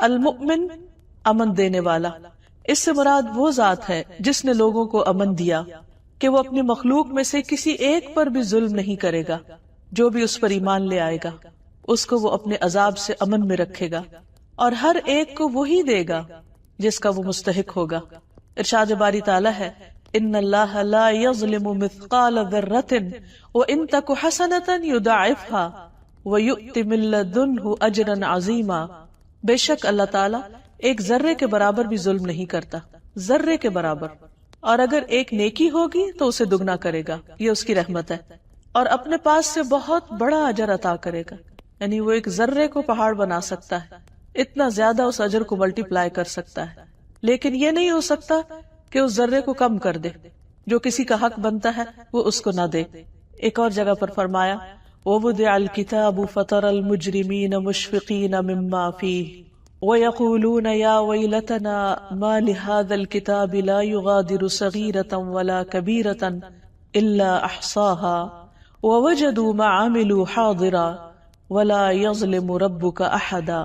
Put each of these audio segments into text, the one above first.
المؤمن امن دینے والا، اس سے مراد وہ ذات ہے جس نے لوگوں کو امن دیا کہ وہ اپنی مخلوق میں سے کسی ایک پر بھی ظلم نہیں کرے گا، جو بھی اس پر ایمان لے آئے گا اس کو وہ اپنے عذاب سے امن میں رکھے گا، اور ہر ایک کو وہی دے گا جس کا وہ مستحق ہوگا۔ ارشاد باری تعالیٰ ہے ان اللہ لا یظلم مثقال ذرۃ وان تک حسنۃ یضاعفها ویؤت من لدنہ اجرا عظیما، بے شک اللہ تعالیٰ ایک ذرے کے برابر بھی ظلم نہیں کرتا، ذرے کے برابر، اور اگر ایک نیکی ہوگی تو اسے دگنا کرے گا، یہ اس کی رحمت ہے، اور اپنے پاس سے بہت بڑا اجر عطا کرے گا۔ یعنی وہ ایک ذرے کو پہاڑ بنا سکتا ہے، اتنا زیادہ اس اجر کو ملٹی پلائی کر سکتا ہے، لیکن یہ نہیں ہو سکتا کہ اس ذرے کو کم کر دے، جو کسی کا حق بنتا ہے وہ اس کو نہ دے۔ ایک اور جگہ پر فرمایا وَوُضِعَ الْكِتَابُ فَتَرَى الْمُجْرِمِينَ مُشْفِقِينَ مِمَّا فِيهِ وَيَقُولُونَ يَا وَيْلَتَنَا مَا لِهَذَا الْكِتَابِ لَا يُغَادِرُ صَغِيرَةً وَلَا كَبِيرَةً إِلَّا أَحْصَاهَا وَوَجَدُوا مَا عَمِلُوا حَاضِرًا وَلَا يَظْلِمُ رَبُّكَ أَحَدًا،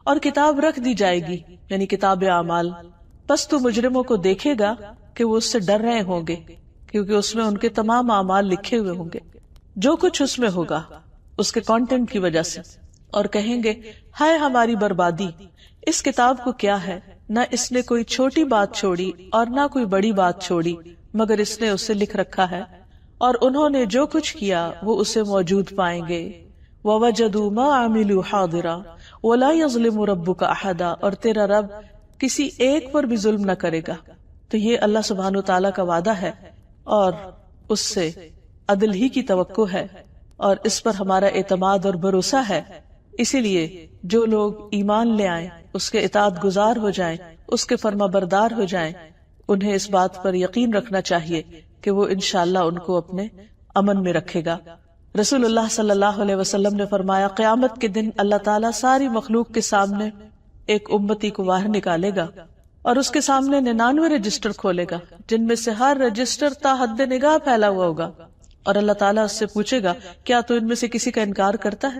اور کتاب رکھ دی جائے گی، یعنی کتاب اعمال، پس تو مجرموں کو دیکھے گا کہ وہ اس سے ڈر رہے ہوں گے، کیونکہ اس میں ان کے تمام اعمال لکھے ہوئے ہوں گے، جو کچھ اس میں ہوگا اس کے کانٹینٹ کی وجہ سے، اور کہیں گے ہائے ہماری بربادی، اس کتاب کو کیا ہے، نہ اس نے کوئی چھوٹی بات چھوڑی اور نہ کوئی بڑی بات چھوڑی، مگر اس نے اسے لکھ رکھا ہے، اور انہوں نے جو کچھ کیا وہ اسے موجود پائیں گے۔ وَوَجَدُوا مَا عَمِلُوا حَاضِرًا وَلَا يَظْلِمُ رَبُّكَ أَحَدًا، اور تیرا رب کسی ایک پر بھی ظلم نہ کرے گا۔ تو یہ اللہ سبحانہ وتعالیٰ کا وعدہ ہے، اور اس سے عدل ہی کی توقع ہے، اور اس پر ہمارا اعتماد اور بھروسہ ہے۔ اسی لیے جو لوگ ایمان لے آئیں، اس کے اطاعت گزار ہو جائیں، اس کے فرما بردار ہو جائیں، انہیں اس بات پر یقین رکھنا چاہیے کہ وہ انشاءاللہ ان کو اپنے امن میں رکھے گا۔ رسول اللہ صلی اللہ علیہ وسلم نے فرمایا قیامت کے دن اللہ تعالیٰ ساری مخلوق کے سامنے ایک امتی کو باہر نکالے گا، اور اس کے سامنے 99 رجسٹر کھولے گا، جن میں سے ہر رجسٹر تا حد نگاہ پھیلا ہوا ہوگا، اور اللہ تعالیٰ اس سے پوچھے گا کیا تو ان میں سے کسی کا انکار کرتا ہے؟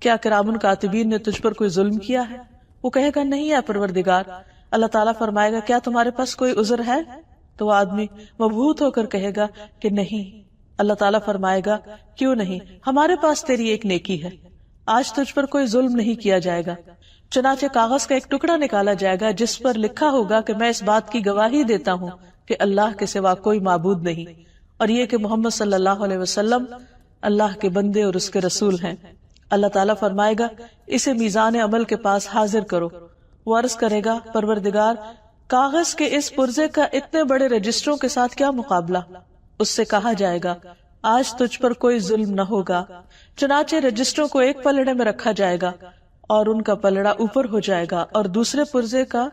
کیا کرام کاتبین نے تجھ پر کوئی ظلم کیا ہے؟ وہ کہے گا نہیں ہے پروردگار۔ اللہ تعالیٰ فرمائے گا کیا تمہارے پاس کوئی عذر ہے؟ تو وہ آدمی مبہوت ہو کر کہے گا کہ نہیں۔ اللہ تعالیٰ فرمائے گا کیوں نہیں؟ ہمارے پاس تیری ایک نیکی ہے، آج تجھ پر کوئی ظلم نہیں کیا جائے گا۔ چنانچہ کاغذ کا ایک ٹکڑا نکالا جائے گا جس پر لکھا ہوگا کہ میں اس بات کی گواہی دیتا ہوں کہ اللہ کے سوا کوئی معبود نہیں، اور یہ کہ محمد صلی اللہ علیہ وسلم اللہ کے بندے اور اس کے رسول ہیں۔ اللہ تعالیٰ فرمائے گا اسے میزان عمل کے پاس حاضر کرو۔ وہ عرض کرے گا پروردگار کاغذ کے اس پرزے کا اتنے بڑے رجسٹروں کے ساتھ کیا مقابلہ؟ اس سے کہا جائے گا آج تجھ پر کوئی ظلم نہ ہوگا۔ چنانچہ رجسٹروں کو ایک پلڑے میں رکھا جائے گا، اور ان کا پلڑا اوپر ہو جائے گا، اور دوسرے پرزے کا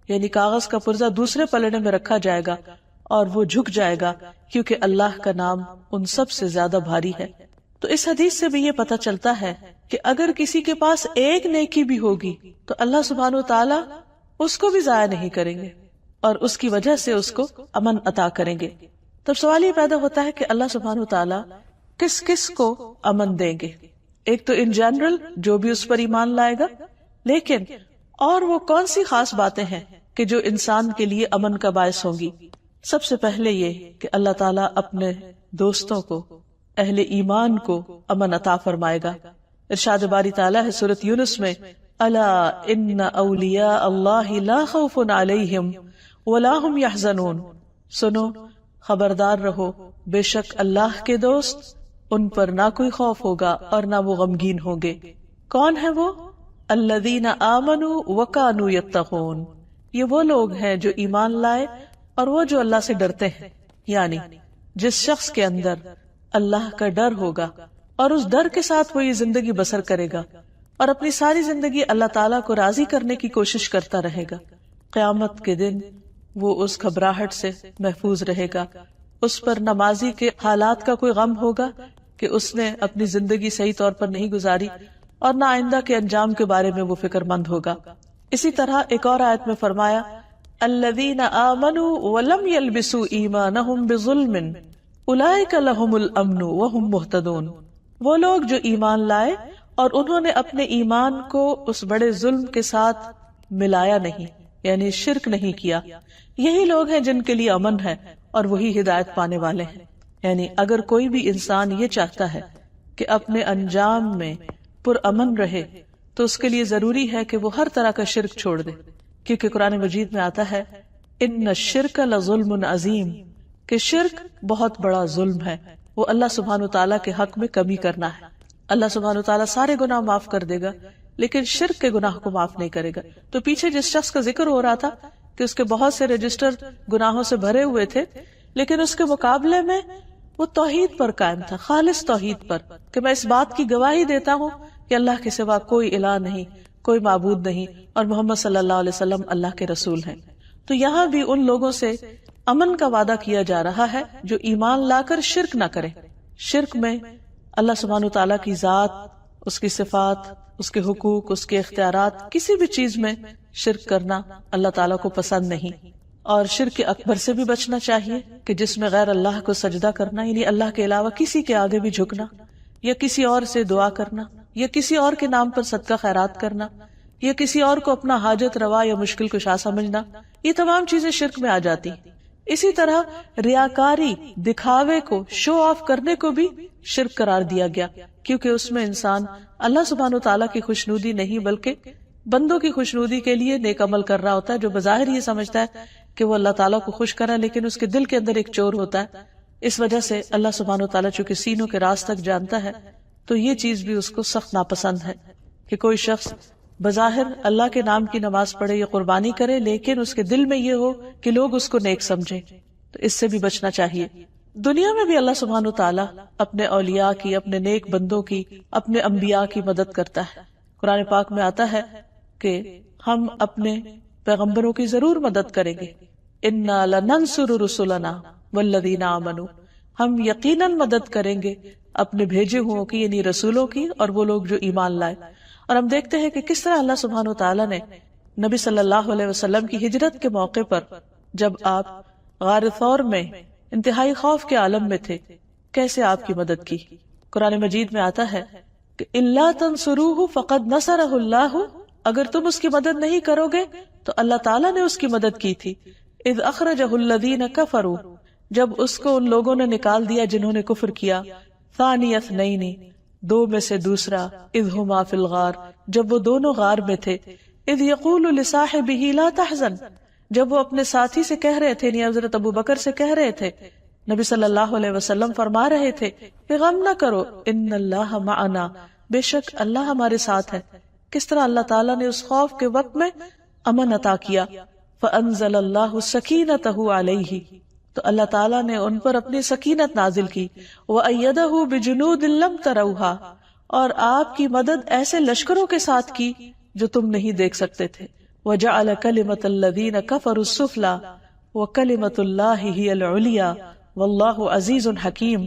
یعنی کاغذ کا پرزہ دوسرے پلڑے میں رکھا جائے گا، اور وہ جھک جائے گا، کیونکہ اللہ کا نام ان سب سے زیادہ بھاری ہے۔ تو اس حدیث سے بھی یہ پتہ چلتا ہے کہ اگر کسی کے پاس ایک نیکی بھی ہوگی تو اللہ سبحانہ وتعالی اس کو بھی ضائع نہیں کریں گے، اور اس کی وجہ سے اس کو امن عطا کریں گے۔ تب سوال یہ پیدا ہوتا ہے کہ اللہ سبحانہ وتعالی کس کس کو امن دیں گے؟ ایک تو ان جنرل جو بھی اس پر ایمان لائے گا، لیکن اور وہ کون سی خاص باتیں ہیں کہ جو انسان کے لیے امن کا باعث ہوں گی؟ سب سے پہلے یہ کہ اللہ تعالیٰ اپنے دوستوں کو، اہل ایمان کو امن عطا فرمائے گا۔ ارشاد باری تعالیٰ ہے سورۃ یونس میں الا ان اولیاء اللہ لا خوف علیہم ولا هم يحزنون، سنو خبردار رہو، بے شک اللہ کے دوست ان پر نہ کوئی خوف ہوگا اور نہ وہ غمگین ہوں گے۔ کون ہے وہ؟ الذین آمنوا وکانوا یتقون، یہ وہ لوگ ہیں جو ایمان لائے اور وہ جو اللہ سے ڈرتے ہیں، یعنی جس شخص کے اندر اللہ کا ڈر ہوگا اور اس ڈر کے ساتھ وہ یہ زندگی بسر کرے گا اور اپنی ساری زندگی اللہ تعالیٰ کو راضی کرنے کی کوشش کرتا رہے گا، قیامت کے دن وہ اس گھبراہٹ سے محفوظ رہے گا۔ اس پر نہ ماضی کے حالات کا کوئی غم ہوگا کہ اس نے اپنی زندگی صحیح طور پر نہیں گزاری، اور نہ آئندہ کے انجام کے بارے میں وہ فکر مند ہوگا۔ اسی طرح ایک اور آیت میں فرمایا الذین آمنوا ولم یلبسوا ایمانہم بظلم اولئک لہم الامن وہم مہتدون، وہ لوگ جو ایمان لائے اور انہوں نے اپنے ایمان کو اس بڑے ظلم کے ساتھ ملایا نہیں، یعنی شرک نہیں کیا، یہی لوگ ہیں جن کے لیے امن ہے اور وہی ہدایت پانے والے ہیں۔ یعنی اگر کوئی بھی انسان یہ چاہتا ہے کہ اپنے انجام میں پرامن رہے تو اس کے لیے ضروری ہے کہ وہ ہر طرح کا شرک چھوڑ دے، کیونکہ قرآن مجید میں آتا ہے ان الشرک لظلم عظیم، کہ شرک بہت بڑا ظلم ہے، وہ اللہ سبحانہ وتعالیٰ کے حق میں کمی کرنا ہے۔ اللہ سبحانہ وتعالیٰ سارے گناہ معاف کر دے گا لیکن شرک کے گناہ کو معاف نہیں کرے گا۔ تو پیچھے جس شخص کا ذکر ہو رہا تھا کہ اس کے بہت سے رجسٹر گناہوں سے بھرے ہوئے تھے، لیکن اس کے مقابلے میں وہ توحید پر قائم تھا، خالص توحید پر، کہ میں اس بات کی گواہی دیتا ہوں کہ اللہ کے سوا کوئی الہ نہیں، کوئی معبود نہیں، اور محمد صلی اللہ علیہ وسلم اللہ کے رسول ہیں۔ تو یہاں بھی ان لوگوں سے امن کا وعدہ کیا جا رہا ہے جو ایمان لا کر شرک نہ کرے۔ شرک میں اللہ سبحانہ تعالیٰ کی ذات، اس کی صفات، اس کے حقوق، اس کے اختیارات، کسی بھی چیز میں شرک کرنا اللہ تعالیٰ کو پسند نہیں۔ اور شرک اکبر سے بھی بچنا چاہیے کہ جس میں غیر اللہ کو سجدہ کرنا، یعنی اللہ کے علاوہ کسی کے آگے بھی جھکنا، یا کسی اور سے دعا کرنا، یا کسی اور کے نام پر صدقہ خیرات کرنا، یا کسی اور کو اپنا حاجت روا یا مشکل کشا سمجھنا، یہ تمام چیزیں شرک میں آ جاتی۔ اسی طرح ریاکاری، دکھاوے کو، شو آف کرنے کو بھی شرک قرار دیا گیا، کیونکہ اس میں انسان اللہ سبحانہ وتعالیٰ کی خوشنودی نہیں بلکہ بندوں کی خوشنودی کے لیے نیک عمل کر رہا ہوتا ہے، جو بظاہر یہ سمجھتا ہے کہ وہ اللہ تعالیٰ کو خوش کرا، لیکن اس کے دل کے اندر ایک چور ہوتا ہے۔ اس وجہ سے اللہ سبحانہ وتعالیٰ چونکہ سینوں کے راز تک جانتا ہے تو یہ چیز بھی اس کو سخت ناپسند ہے کہ کوئی شخص بظاہر اللہ کے نام کی نماز پڑھے یا قربانی کرے، لیکن اس کے دل میں یہ ہو کہ لوگ اس کو نیک سمجھیں، تو اس سے بھی بچنا چاہیے۔ دنیا میں بھی اللہ سبحانہ وتعالیٰ اپنے اولیاء کی، اپنے نیک بندوں کی، اپنے انبیاء کی مدد کرتا ہے۔ قرآن پاک میں آتا ہے کہ ہم اپنے پیغمبروں کی ضرور مدد کریں گے، اِنَّا لَنَنْصُرُ رُسُلَنَا وَالَّذِينَ آمَنُوا، ہم یقیناً مدد کریں گے اپنے بھیجے ہوں کی، یعنی رسولوں کی، اور وہ لوگ جو ایمان لائے۔ اور ہم دیکھتے ہیں کہ کس طرح اللہ سبحانہ وتعالیٰ نے نبی صلی اللہ علیہ وسلم کی ہجرت کے موقع پر، جب آپ غار ثور میں انتہائی خوف کے عالم میں تھے، کیسے آپ کی مدد کی۔ قرآن مجید میں آتا ہے کہ اِلَّا تَنْصُرُوهُ فَقَدْ نَصَرَهُ اللَّهُ، اگر تم اس کی مدد نہیں کرو گے تو اللہ تعالیٰ نے اس کی مدد کی تھی۔ اِذْ أَخْرَجَهُ الَّذِينَ كَفَرُوا، جب اس کو ان لوگوں نے نکال دیا جنہوں نے کفر کیا، ثَانِيَ اثْنَيْنِ، دو میں سے دوسرا، اذ ہما فی الغار، جب وہ دونوں غار میں تھے، اذ یقول لصاحبہ لا تحزن، جب وہ اپنے ساتھی سے کہہ رہے تھے، یعنی حضرت ابو بکر سے کہہ رہے تھے، نبی صلی اللہ علیہ وسلم فرما رہے تھے کہ غم نہ کرو، ان اللہ معنا، بے شک اللہ ہمارے ساتھ ہے۔ کس طرح اللہ تعالیٰ نے اس خوف کے وقت میں امن عطا کیا، فانزل اللہ سکینتہ علیہ، تو اللہ تعالیٰ نے ان پر اپنی سکینت نازل کی، وَأَيَّدَهُ بِجُنُودٍ لَمْ تَرَوْهَا، اور آپ کی مدد ایسے لشکروں کے ساتھ کی جو تم نہیں دیکھ سکتے تھے، وَجَعَلَ كَلِمَةَ الَّذِينَ كَفَرُوا السُّفْلَىٰ وَكَلِمَةُ اللَّهِ هِيَ الْعُلْيَا وَاللَّهُ عَزِيزٌ حَكِيمٌ،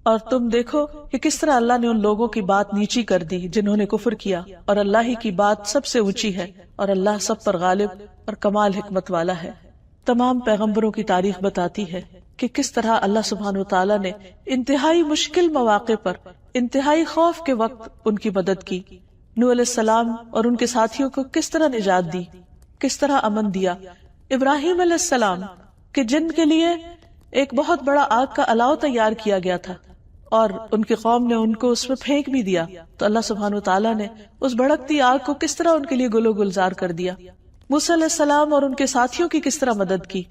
اور تم دیکھو کہ کس طرح اللہ نے ان لوگوں کی بات نیچی کر دی جنہوں نے کفر کیا، اور اللہ ہی کی بات سب سے اونچی ہے، اور اللہ سب پر غالب اور کمال حکمت والا ہے۔ تمام پیغمبروں کی تاریخ بتاتی ہے کہ کس طرح اللہ سبحانہ وتعالیٰ نے انتہائی مشکل مواقع پر، انتہائی خوف کے وقت ان کی مدد کی۔ نوح علیہ السلام اور ان کے ساتھیوں کو کس طرح نجات دی، کس طرح امن دیا۔ ابراہیم علیہ السلام کہ جن کے لیے ایک بہت بڑا آگ کا الاؤ تیار کیا گیا تھا اور ان کی قوم نے ان کو اس میں پھینک بھی دیا، تو اللہ سبحانہ وتعالیٰ نے اس بھڑکتی آگ کو کس طرح ان کے لیے گل و گلزار کر دیا۔ موسیٰ علیہ السلام اور ان کے ساتھیوں کی کس طرح مدد کی،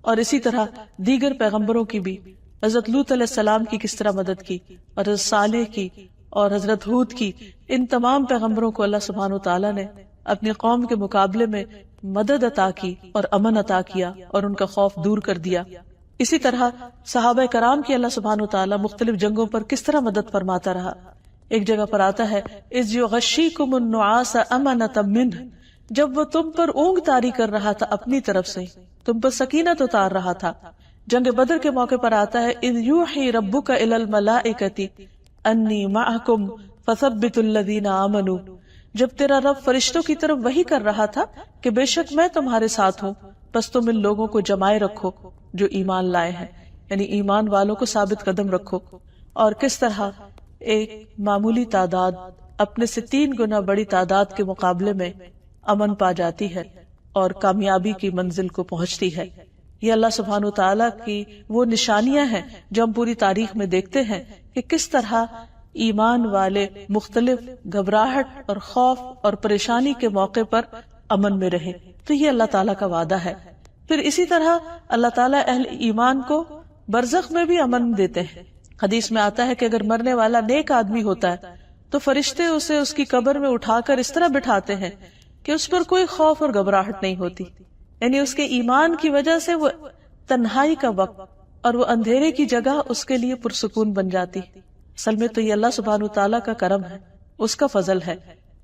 اور اسی طرح دیگر پیغمبروں کی بھی، حضرت لوط علیہ السلام کی کس طرح مدد کی، اور حضرت صالح کی اور حضرت ہود کی، ان تمام پیغمبروں کو اللہ سبحانہ وتعالیٰ نے اپنی قوم کے مقابلے میں مدد عطا کی اور امن عطا کیا اور ان کا خوف دور کر دیا۔ اسی طرح صحابہ کرام کی اللہ سبحانہ وتعالیٰ مختلف جنگوں پر کس طرح مدد فرماتا رہا۔ ایک جگہ پر آتا ہے اذ یغشیکم النعاس امنۃ منہ، جب وہ تم پر اونگ طاری کر رہا تھا اپنی طرف سے، تم پر سکینت اتار رہا تھا۔ جنگ بدر کے موقع پر آتا ہے اذ یوحی ربک الی الملائکۃ انی معکم فثبتوا الذین آمنوا، جب تیرا رب فرشتوں کی طرف وحی کر رہا تھا کہ بے شک میں تمہارے ساتھ ہوں، بس تم ان لوگوں کو جمائے رکھو جو ایمان لائے ہیں، یعنی ایمان والوں کو ثابت قدم رکھو۔ اور کس طرح ایک معمولی تعداد اپنے سے 3 گنا بڑی تعداد کے مقابلے میں امن پا جاتی ہے اور کامیابی کی منزل کو پہنچتی ہے۔ یہ اللہ سبحانہ وتعالیٰ کی وہ نشانیاں ہیں جو ہم پوری تاریخ میں دیکھتے ہیں کہ کس طرح ایمان والے مختلف گھبراہٹ اور خوف اور پریشانی کے موقع پر امن میں رہے۔ تو یہ اللہ تعالیٰ کا وعدہ ہے۔ پھر اسی طرح اللہ تعالیٰ اہل ایمان کو برزخ میں بھی امن دیتے ہیں۔ حدیث میں آتا ہے کہ اگر مرنے والا نیک آدمی ہوتا ہے تو فرشتے اسے اس کی قبر میں اٹھا کر اس طرح بٹھاتے ہیں کہ اس پر کوئی خوف اور گھبراہٹ نہیں ہوتی، یعنی اس کے ایمان کی وجہ سے وہ تنہائی کا وقت اور وہ اندھیرے کی جگہ اس کے لیے پرسکون بن جاتی۔ اصل میں تو یہ اللہ سبحانہ تعالیٰ کا کرم ہے، اس کا فضل ہے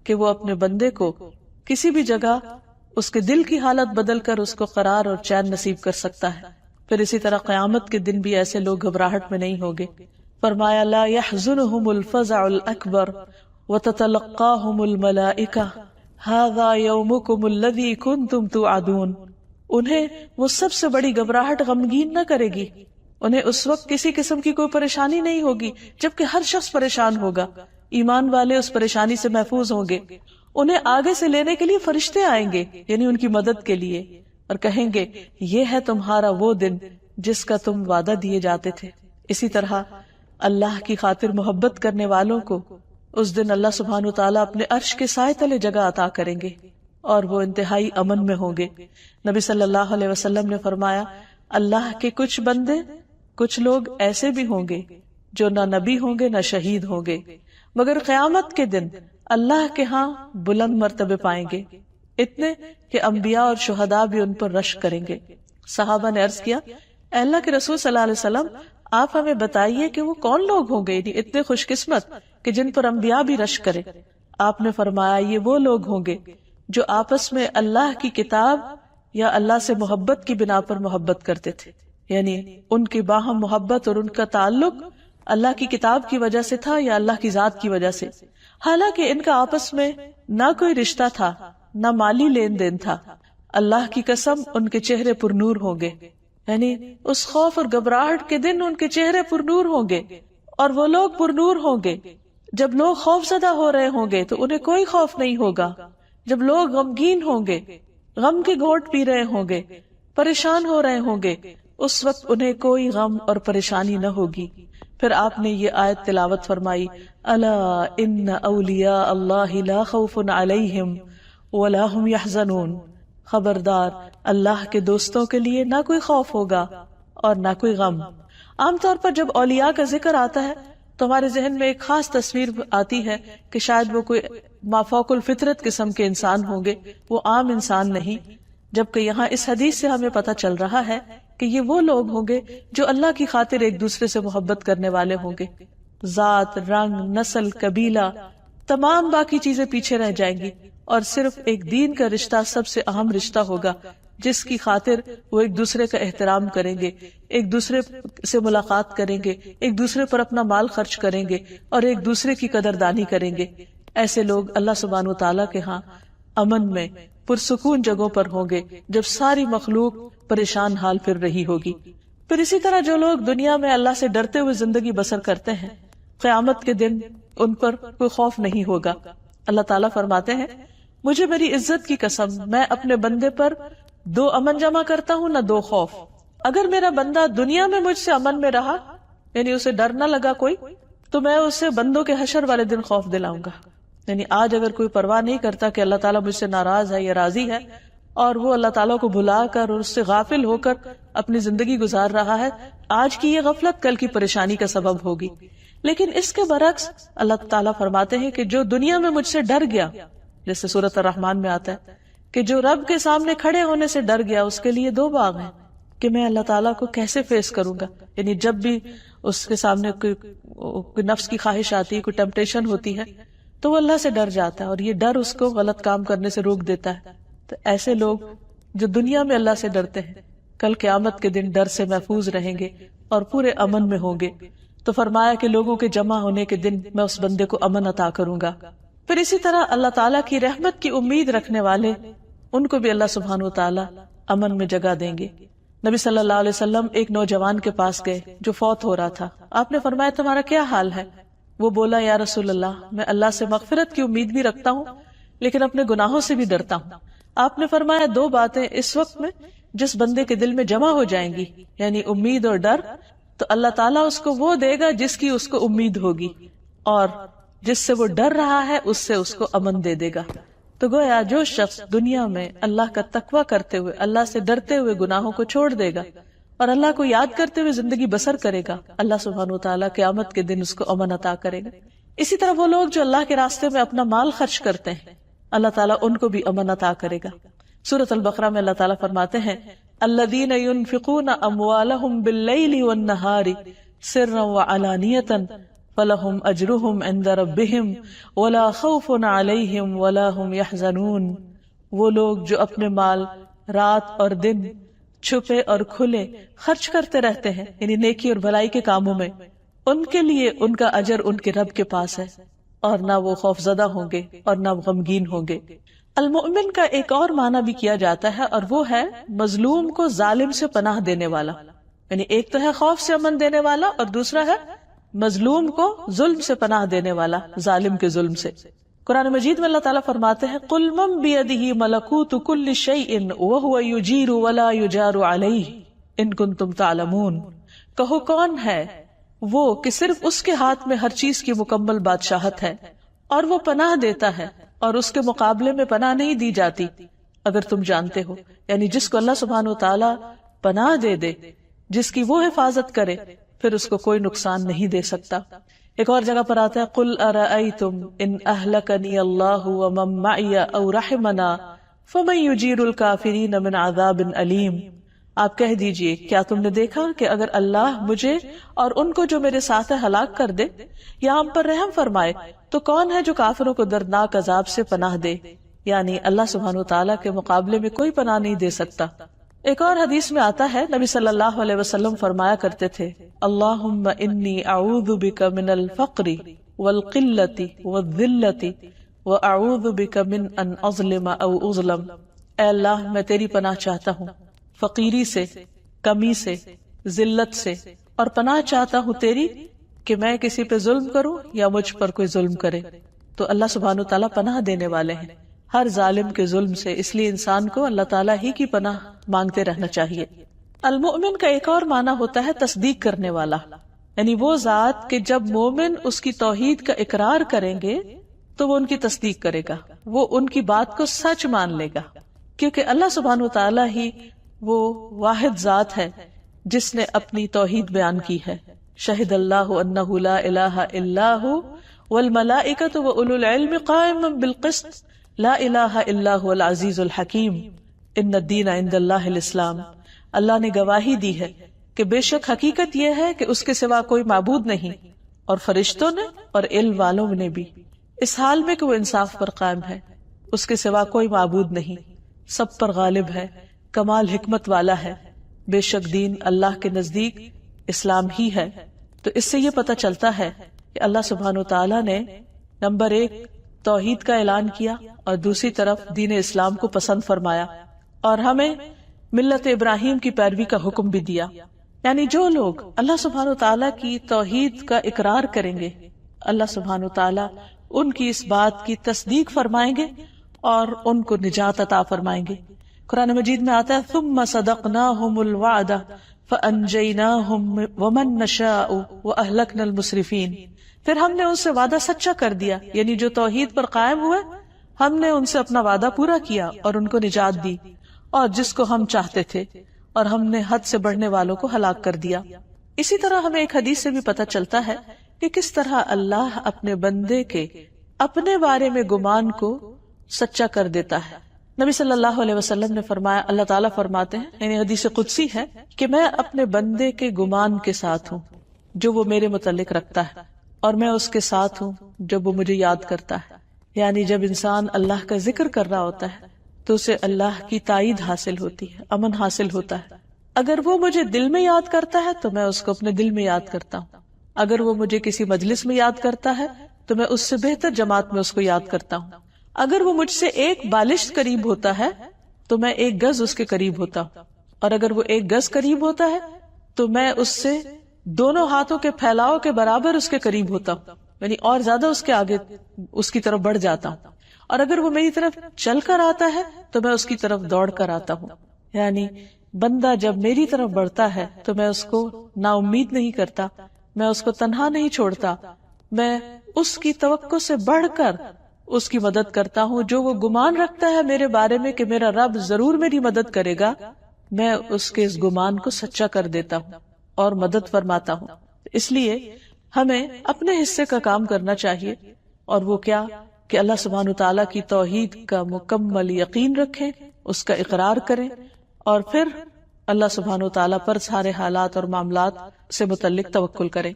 کہ وہ اپنے بندے کو کسی بھی جگہ اس کے دل کی حالت بدل کر اس کو قرار اور چین نصیب کر سکتا ہے۔ پھر اسی طرح قیامت کے دن بھی ایسے لوگ گھبراہٹ میں نہیں ہوگے۔ فرمایا لا يحزنهم الفزع الاکبر وتتلقاهم الملائکہ ھذا یومکم الذی کنتم توعدون۔ انہیں وہ سب سے بڑی گھبراہٹ غمگین نہ کرے گی، انہیں اس وقت کسی قسم کی کوئی پریشانی نہیں ہوگی، جبکہ ہر شخص پریشان ہوگا۔ ایمان والے اس پریشانی سے محفوظ ہوں گے۔ انہیں آگے سے لینے کے لیے فرشتے آئیں گے، یعنی ان کی مدد کے لیے، اور کہیں گے یہ ہے تمہارا وہ دن جس کا تم وعدہ دیے جاتے تھے۔ اسی طرح اللہ کی خاطر محبت کرنے والوں کو اس دن اللہ سبحانہ وتعالیٰ اپنے عرش کے سائے تلے جگہ عطا کریں گے اور وہ انتہائی امن میں ہوں گے۔ نبی صلی اللہ علیہ وسلم نے فرمایا اللہ کے کچھ بندے، کچھ لوگ ایسے بھی ہوں گے جو نہ نبی ہوں گے نہ شہید ہوں گے، مگر قیامت کے دن اللہ کے ہاں بلند مرتبے پائیں گے، اتنے کہ انبیاء اور شہداء بھی ان پر رشک کریں گے۔ صحابہ نے عرض کیا اے اللہ کے رسول صلی اللہ علیہ وسلم، آپ ہمیں بتائیے کہ وہ کون لوگ ہوں گے اتنے خوش قسمت کہ جن پر انبیاء بھی رشک کرے؟ آپ نے فرمایا یہ وہ لوگ ہوں گے جو آپس میں اللہ کی کتاب یا اللہ سے محبت کی بنا پر محبت کرتے تھے، یعنی ان کی باہم محبت اور ان کا تعلق اللہ کی کتاب کی وجہ سے تھا یا اللہ کی ذات کی وجہ سے، حالانکہ ان کا آپس میں نہ کوئی رشتہ تھا نہ مالی لین دین تھا۔ اللہ کی قسم ان کے چہرے پر نور ہوں گے، یعنی اس خوف اور گھبراہٹ کے دن ان کے چہرے پر نور ہوں گے، اور وہ لوگ پر نور ہوں گے جب لوگ خوف زدہ ہو رہے ہوں گے تو انہیں کوئی خوف نہیں ہوگا، جب لوگ غمگین ہوں گے، غم کے گھونٹ پی رہے ہوں گے، پریشان ہو رہے ہوں گے، اس وقت انہیں کوئی غم اور پریشانی نہ ہوگی۔ پھر آپ نے یہ آیت تلاوت فرمائی الا ان اولیاء اللہ لا خوف علیہم ولا هم يحزنون، خبردار اللہ کے دوستوں کے لیے نہ کوئی خوف ہوگا اور نہ کوئی غم۔ عام طور پر جب اولیاء کا ذکر آتا ہے تو ہمارے ذہن میں ایک خاص تصویر آتی ہے کہ شاید وہ کوئی مافوق الفطرت قسم کے انسان ہوں گے، وہ عام انسان نہیں، جبکہ یہاں اس حدیث سے ہمیں پتہ چل رہا ہے کہ یہ وہ لوگ ہوں گے جو اللہ کی خاطر ایک دوسرے سے محبت کرنے والے ہوں گے۔ ذات، رنگ، نسل، قبیلہ، تمام باقی چیزیں پیچھے رہ جائیں گی اور صرف ایک دین کا رشتہ سب سے اہم رشتہ ہوگا جس کی خاطر وہ ایک دوسرے کا احترام کریں گے، ایک دوسرے سے ملاقات کریں گے، ایک دوسرے پر اپنا مال خرچ کریں گے اور ایک دوسرے کی قدردانی کریں گے۔ ایسے لوگ اللہ سبحانہ وتعالیٰ کے ہاں امن میں پرسکون جگہوں پر ہوں گے جب ساری مخلوق پریشان حال پھر رہی ہوگی۔ پھر اسی طرح جو لوگ دنیا میں اللہ سے ڈرتے ہوئے زندگی بسر کرتے ہیں، قیامت کے دن ان پر کوئی خوف نہیں ہوگا۔ اللہ تعالیٰ فرماتے ہیں مجھے میری عزت کی قسم میں اپنے بندے پر 2 امن جمع کرتا ہوں نہ 2 خوف۔ اگر میرا بندہ دنیا میں مجھ سے امن میں رہا، یعنی اسے ڈر نہ لگا کوئی، تو میں اسے بندوں کے حشر والے دن خوف دلاؤں گا۔ یعنی آج اگر کوئی پرواہ نہیں کرتا کہ اللہ تعالیٰ مجھ سے ناراض ہے یا راضی ہے، اور وہ اللہ تعالیٰ کو بھلا کر اور اس سے غافل ہو کر اپنی زندگی گزار رہا ہے، آج کی یہ غفلت کل کی پریشانی کا سبب ہوگی۔ لیکن اس کے برعکس اللہ تعالیٰ فرماتے ہیں کہ جو دنیا میں مجھ سے ڈر گیا، جیسے سورۃ الرحمن میں آتا ہے کہ جو رب کے سامنے کھڑے ہونے سے ڈر گیا، اس کے لیے 2 باغ ہیں کہ میں اللہ تعالیٰ کو کیسے فیس کروں گا۔ یعنی جب بھی اس کے سامنے کوئی نفس کی خواہش آتی ہے، کوئی ٹیمپٹیشن ہوتی ہے، تو وہ اللہ سے ڈر جاتا ہے اور یہ ڈر اس کو غلط کام کرنے سے روک دیتا ہے۔ تو ایسے لوگ جو دنیا میں اللہ سے ڈرتے ہیں، کل قیامت کے دن ڈر سے محفوظ رہیں گے اور پورے امن میں ہوں گے۔ تو فرمایا کہ لوگوں کے جمع ہونے کے دن میں اس بندے کو امن عطا کروں گا۔ پھر اسی طرح اللہ تعالیٰ کی رحمت کی امید رکھنے والے، ان کو بھی اللہ سبحانہ وتعالیٰ امن میں جگہ دیں گے۔ نبی صلی اللہ علیہ وسلم ایک نوجوان کے پاس گئے جو فوت ہو رہا تھا۔ آپ نے فرمایا تمہارا کیا حال ہے؟ وہ بولا یا رسول اللہ، میں اللہ سے مغفرت کی امید بھی رکھتا ہوں لیکن اپنے گناہوں سے بھی ڈرتا ہوں. آپ نے فرمایا دو باتیں اس وقت میں جس بندے کے دل میں جمع ہو جائیں گی، یعنی امید اور ڈر، تو اللہ تعالیٰ اس کو وہ دے گا جس کی اس کو امید ہوگی، اور جس سے وہ ڈر رہا ہے اس سے اس کو امن دے دے گا. تو گویا جو شخص دنیا میں اللہ کا تقوی کرتے ہوئے، اللہ سے ڈرتے ہوئے گناہوں کو چھوڑ دے گا اور اللہ کو یاد کرتے ہوئے زندگی بسر کرے گا، اللہ سبحانہ و تعالیٰ قیامت کے دن اس کو امن عطا کرے گا. اسی طرح وہ لوگ جو اللہ کے راستے میں اپنا مال خرچ کرتے ہیں، اللہ تعالیٰ ان کو بھی امن عطا کرے گا. سورۃ البقرہ میں اللہ تعالیٰ فرماتے ہیں الذین ينفقون اموالهم باللیل والنہار سرا وعلانیۃ فلہم اجرہم عند ربہم ولا خوف علیہم ولا ہم یحزنون. وہ لوگ جو اپنے مال رات اور دن چھپے اور کھلے خرچ کرتے رہتے ہیں، یعنی نیکی اور بھلائی کے کاموں میں، ان کے لیے ان کا اجر ان کے رب کے پاس ہے، اور نہ وہ خوف زدہ ہوں گے اور نہ غمگین ہوں گے. المؤمن کا ایک اور معنی بھی کیا جاتا ہے، اور وہ ہے مظلوم کو ظالم سے پناہ دینے والا. یعنی ایک تو ہے خوف سے امن دینے والا، اور دوسرا ہے مظلوم کو ظلم سے پناہ دینے والا، ظالم کے ظلم سے. قرآن مجید میں اللہ تعالیٰ فرماتے ہیں قُلْ مَن بِيَدِهِ مَلَكُوتُ كُلِّ شَيْءٍ وَهُوَ يُجِيرُ وَلَا يُجَارُ عَلَيْهِ إِن كُنتُمْ تَعْلَمُونَ. کہو کون ہے وہ کہ صرف اس کے ہاتھ میں ہر چیز کی مکمل بادشاہت ہے، اور وہ پناہ دیتا ہے اور اس کے مقابلے میں پناہ نہیں دی جاتی، اگر تم جانتے ہو. یعنی جس کو اللہ سبحانہ وتعالی پناہ دے دے، جس کی وہ حفاظت کرے، پھر اس کو کوئی نقصان نہیں دے سکتا. ایک اور جگہ پر آتا ہے قُلْ أَرَأَيْتُمْ إِنْ أَهْلَكَنِيَ اللَّهُ وَمَن مَّعِيَ أَوْ رَحِمَنَا فَمَن يُجِيرُ الْكَافِرِينَ مِنْ عَذَابٍ أَلِيمٍ. آپ کہہ دیجئے کیا تم نے دیکھا کہ اگر اللہ مجھے اور ان کو جو میرے ساتھ ہے ہلاک کر دے یا ہم پر رحم فرمائے تو کون ہے جو کافروں کو دردناک عذاب سے پناہ دے. یعنی اللہ سبحانہ وتعالیٰ کے مقابلے میں کوئی پناہ نہیں دے سکتا. ایک اور حدیث میں آتا ہے نبی صلی اللہ علیہ وسلم فرمایا کرتے تھے اللہم انی اعوذ بک من الفقر والقلت والذلت واعوذ بک من ان اظلم او اظلم. اے اللہ میں تیری پناہ چاہتا ہوں فقیری سے، کمی سے، ذلت سے، اور پناہ چاہتا ہوں تیری کہ میں کسی پہ ظلم کروں یا مجھ پر کوئی ظلم کرے. تو اللہ سبحانہ وتعالیٰ پناہ دینے والے ہیں ہر ظالم کے ظلم سے، اس لیے انسان کو اللہ تعالیٰ ہی کی پناہ مانگتے رہنا چاہیے. المؤمن کا ایک اور معنی ہوتا ہے تصدیق کرنے والا، یعنی وہ ذات کہ جب مومن اس کی توحید کا اقرار کریں گے تو وہ ان کی تصدیق کرے گا، وہ ان کی بات کو سچ مان لے گا، کیونکہ اللہ سبحانہ وتعالیٰ ہی وہ واحد ذات ہے جس نے اپنی توحید بیان کی ہے. شہد اللہ انہ لا الہ الا ہو والملائکۃ واولو العلم قائما بالقسط لا الہ الا هو العزیز الحکیم ان الدین عند اللہ الاسلام. اللہ نے گواہی دی ہے کہ بے شک حقیقت یہ ہے کہ اس کے سوا کوئی معبود نہیں، اور فرشتوں نے اور علم والوں نے بھی، اس حال میں کہ وہ انصاف پر قائم ہے، اس کے سوا کوئی معبود نہیں، سب پر غالب ہے، کمال حکمت والا ہے. بے شک دین اللہ کے نزدیک اسلام ہی ہے. تو اس سے یہ پتہ چلتا ہے کہ اللہ سبحانہ وتعالیٰ نے نمبر 1 توحید کا اعلان کیا، اور دوسری طرف دین اسلام کو پسند فرمایا، اور ہمیں ملت ابراہیم کی پیروی کا حکم بھی دیا. یعنی جو لوگ اللہ سبحانہ وتعالیٰ کی توحید کا اقرار کریں گے، اللہ سبحانہ وتعالیٰ ان کی اس بات کی تصدیق فرمائیں گے اور ان کو نجات عطا فرمائیں گے. قرآن مجید میں آتا ہے ثم صدقناہم الوعد فانجیناہم ومن نشاء واہلکنا المسرفین. پھر ہم نے ان سے وعدہ سچا کر دیا، یعنی جو توحید پر قائم ہوئے ہم نے ان سے اپنا وعدہ پورا کیا اور ان کو نجات دی، اور جس کو ہم چاہتے تھے، اور ہم نے حد سے بڑھنے والوں کو ہلاک کر دیا. اسی طرح ہمیں ایک حدیث سے بھی پتہ چلتا ہے کہ کس طرح اللہ اپنے بندے کے اپنے بارے میں گمان کو سچا کر دیتا ہے. نبی صلی اللہ علیہ وسلم نے فرمایا، اللہ تعالیٰ فرماتے ہیں، یعنی حدیث قدسی ہے کہ میں اپنے بندے کے گمان کے ساتھ ہوں جو وہ میرے متعلق رکھتا ہے، اور میں اس کے ساتھ ہوں جب وہ مجھے یاد کرتا ہے. یعنی جب انسان اللہ کا ذکر کر رہا ہوتا ہے تو اسے اللہ کی تائید حاصل ہوتی ہے، امن حاصل ہوتا ہے. اگر وہ مجھے دل میں یاد کرتا ہے تو میں اس کو اپنے دل میں یاد کرتا ہوں. اگر وہ مجھے کسی مجلس میں یاد کرتا ہے تو میں اس سے بہتر جماعت میں اس کو یاد کرتا ہوں. اگر وہ مجھ سے 1 بالشت قریب ہوتا ہے تو میں 1 گز اس کے قریب ہوتا ہوں، اور اگر وہ 1 گز قریب ہوتا ہے تو میں اس سے دونوں ہاتھوں کے پھیلاؤ کے برابر اس کے قریب ہوتا ہوں، یعنی اور زیادہ اس کے آگے اس کی طرف بڑھ جاتا ہوں. اور اگر وہ میری طرف چل کر آتا ہے تو میں اس کی طرف دوڑ کر آتا ہوں. یعنی بندہ جب میری طرف بڑھتا ہے تو میں اس کو نا امید نہیں کرتا، میں اس کو تنہا نہیں چھوڑتا، میں اس کی توقع سے بڑھ کر اس کی مدد کرتا ہوں. جو وہ گمان رکھتا ہے میرے بارے میں کہ میرا رب ضرور میری مدد کرے گا، میں اس کے اس گمان کو سچا کر دیتا ہوں اور مدد فرماتا ہوں. اس لیے ہمیں اپنے حصے کا کام کرنا چاہیے، اور وہ کیا کہ اللہ سبحانہ تعالیٰ کی توحید کا مکمل یقین رکھیں، اس کا اقرار کریں، اور پھر اللہ سبحانہ تعالیٰ پر سارے حالات اور معاملات سے متعلق توکل کریں.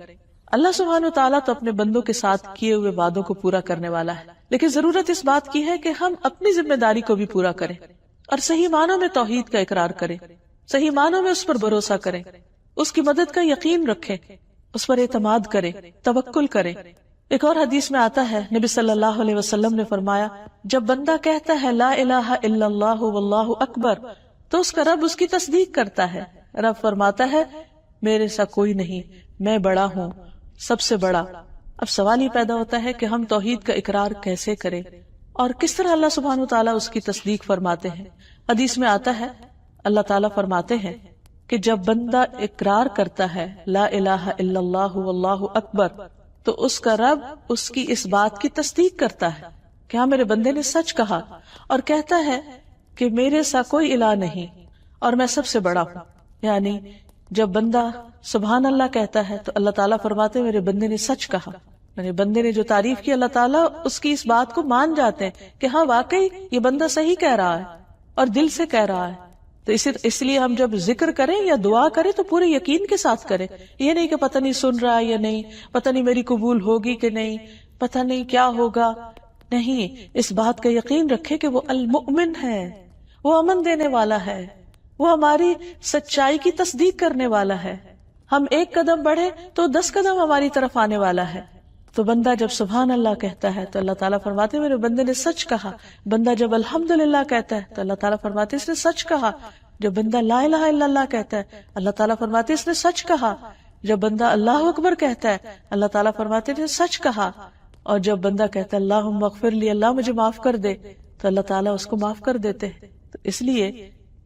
اللہ سبحانہ تعالیٰ تو اپنے بندوں کے ساتھ کیے ہوئے وعدوں کو پورا کرنے والا ہے، لیکن ضرورت اس بات کی ہے کہ ہم اپنی ذمہ داری کو بھی پورا کریں اور صحیح معنوں میں توحید کا اقرار کریں، صحیح معنوں میں اس پر بھروسہ کریں، اس کی مدد کا یقین رکھیں، اس پر اعتماد کریں، توکل کریں. ایک اور حدیث میں آتا ہے، نبی صلی اللہ علیہ وسلم نے فرمایا، جب بندہ کہتا ہے لا الہ الا اللہ واللہ اکبر تو اس کا رب اس کی تصدیق کرتا ہے. رب فرماتا ہے میرے سا کوئی نہیں، میں بڑا ہوں، سب سے بڑا. اب سوال یہ پیدا ہوتا ہے کہ ہم توحید کا اقرار کیسے کریں اور کس طرح اللہ سبحانہ تعالیٰ اس کی تصدیق فرماتے ہیں. حدیث میں آتا ہے اللہ تعالیٰ فرماتے ہیں کہ جب بندہ اقرار کرتا ہے لا الہ الا اللہ واللہ اکبر تو اس کا رب اس کی اس بات کی تصدیق کرتا ہے کہ ہاں میرے بندے نے سچ کہا، اور کہتا ہے کہ میرے سا کوئی الہ نہیں اور میں سب سے بڑا ہوں. یعنی جب بندہ سبحان اللہ کہتا ہے تو اللہ تعالیٰ فرماتے ہیں میرے بندے نے سچ کہا. یعنی بندے نے جو تعریف کی اللہ تعالیٰ اس کی اس بات کو مان جاتے ہیں کہ ہاں واقعی یہ بندہ صحیح کہہ رہا ہے اور دل سے کہہ رہا ہے. تو اس لیے ہم جب ذکر کریں یا دعا کریں تو پورے یقین کے ساتھ کریں. یہ نہیں کہ پتہ نہیں سن رہا ہے یا نہیں، پتہ نہیں میری قبول ہوگی کہ نہیں، پتہ نہیں کیا ہوگا. نہیں، اس بات کا یقین رکھے کہ وہ المؤمن ہے، وہ امن دینے والا ہے، وہ ہماری سچائی کی تصدیق کرنے والا ہے. ہم ایک قدم بڑھے تو 10 قدم ہماری طرف آنے والا ہے. تو بندہ جب سبحان اللہ کہتا ہے تو اللہ تعالیٰ فرماتے ہیں میرے بندے نے سچ کہا. بندہ جب الحمدللہ کہتا ہے تو اللہ تعالیٰ فرماتے ہیں اس نے سچ کہا. جب بندہ لا الہ الا اللہ کہتا ہے اللہ تعالیٰ فرماتے ہیں اس نے سچ کہا. جب بندہ اللہ اکبر کہتا ہے اللہ تعالیٰ فرماتے ہیں سچ کہا. اور جب بندہ کہتا ہے اللہم اغفر لی، اللہ مجھے معاف کر دے، تو اللہ تعالیٰ اس کو معاف کر دیتے ہیں. تو اس لیے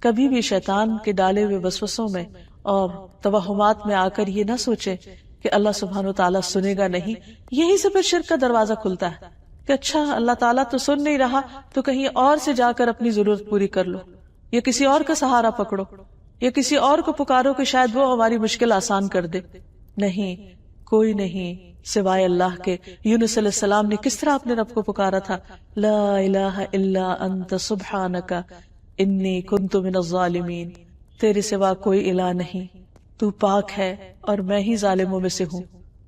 کبھی بھی شیطان کے ڈالے ہوئے وسوسوں میں اور توہمات میں آ کر یہ نہ سوچے کہ اللہ سبحانہ تعالیٰ سنے گا نہیں. یہی سے پھر شرک کا دروازہ کھلتا ہے کہ اچھا اللہ تعالیٰ تو سن نہیں رہا تو کہیں اور سے جا کر اپنی ضرورت پوری کر لو، یا کسی اور کا سہارا پکڑو، یا کسی اور کو پکارو کہ شاید وہ ہماری مشکل آسان کر دے. نہیں، کوئی نہیں سوائے اللہ کے. یونس علیہ السلام نے کس طرح اپنے رب کو پکارا تھا، لا الہ الا انت سبحانک انی کنت من الظالمین، تیرے سوا کوئی الہ نہیں، تو پاک ہے اور میں ہی ظالموں میں سے ہوں.